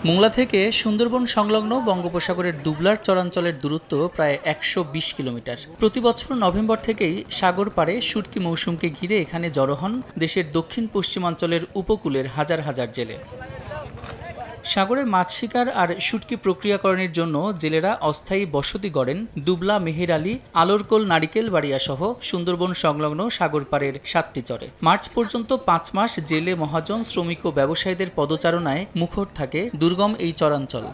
মোংলা থেকে সুন্দরবন সংলগ্ন বঙ্গোপসাগরের দুবলার চরাঞ্চলের দূরত্ব প্রায় ১২০ কিলোমিটার। প্রতি বছর নভেম্বর থেকেই সাগর পাড়ে শুটকি মৌসুমকে ঘিরে এখানে জড়ো হন দেশের দক্ষিণ পশ্চিমাঞ্চলের উপকূলের হাজার হাজার জেলে। সাগরে মাছ শিকার আর শুটকি প্রক্রিয়াকরণের জন্য জেলেরা অস্থায়ী বসতি গড়েন দুবলা, মেহের আলী, আলোরকোল, নারিকেল বাড়িয়া সহ সুন্দরবন সংলগ্ন সাগর পাড়ের ৭টি চরে। মার্চ পর্যন্ত ৫ মাস জেলে, মহাজন, শ্রমিক ও ব্যবসায়ীদের পদচারণায় মুখর থাকে দুর্গম এই চরাঞ্চল।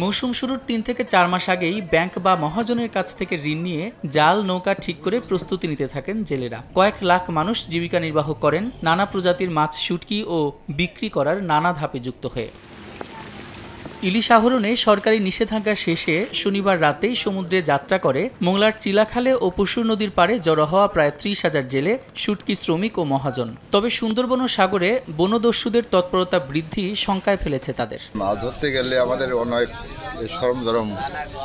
মৌসুম শুরুর ৩ থেকে ৪ মাস আগেই ব্যাংক বা মহাজনের কাছ থেকে ঋণ নিয়ে জাল, নৌকা ঠিক করে প্রস্তুতি নিতে থাকেন জেলেরা। কয়েক লাখ মানুষ জীবিকা নির্বাহ করেন নানা প্রজাতির মাছ, শুটকি ও বিক্রি করার নানা ধাপে যুক্ত হয়ে। ইলিশ আহরণে সরকারি নিষেধাজ্ঞা শেষে শনিবার রাতেই সমুদ্রে যাত্রা করে মোংলার চিলাখালে ও পশুর নদীর পাড়ে জড়ো হওয়া প্রায় ৩০,০০০ জেলে, শুটকি শ্রমিক ও মহাজন। তবে সুন্দরবন ও সাগরে বনদস্যুদের তৎপরতা বৃদ্ধি শঙ্কায় ফেলেছে তাদের। মাছ ধরতে গেলে আমাদের অনেক সরঞ্জাম,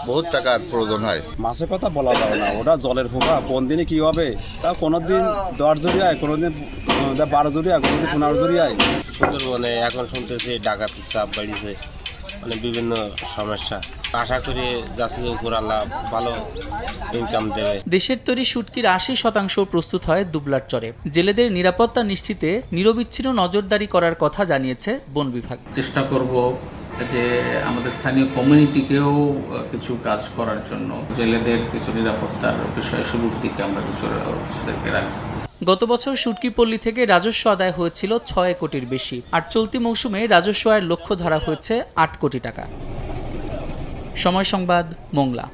বহুত টাকার প্রয়োজন হয়। মাছের কথা বলা যাবে না, ওটা জলের ফোঁকা, কোন দিনে কি হবে তা কোনোদিন ১০ জড়িয়ায়, কোনোদিন ১২ জড়িয়ায়, কোনোদিন ১৫ জড়িয়ায়। সুন্দরবনে এখন শুনতেছি ডাকাতির চাপ বাড়িয়েছে, মানে বিভিন্ন সমস্যা। আশা করি যাচ্ছে উপর আল্লাহ ভালো ইনকাম দেবে। দেশের তৈরি শুটকির ৮০% প্রস্তুত হয় দুবলার চরে। জেলেদের নিরাপত্তা নিশ্চিতে নিরবিচ্ছিন্ন নজরদারি করার কথা জানিয়েছে বন বিভাগ। চেষ্টা করব যে আমাদের স্থানীয় কমিউনিটিকেও কিছু কাজ করার জন্য জেলেদের কিছু নিরাপত্তার বিষয়ে শুরুর দিকে আমরা কিছু তাদেরকে রাখি। গত বছর শুটকি পল্লী থেকে রাজস্ব আদায় হয়েছিল ৬ কোটির বেশি, আর চলতি মৌসুমে রাজস্ব আয়ের লক্ষ্য ধরা হয়েছে ৮ কোটি টাকা। সময় সংবাদ, মোংলা।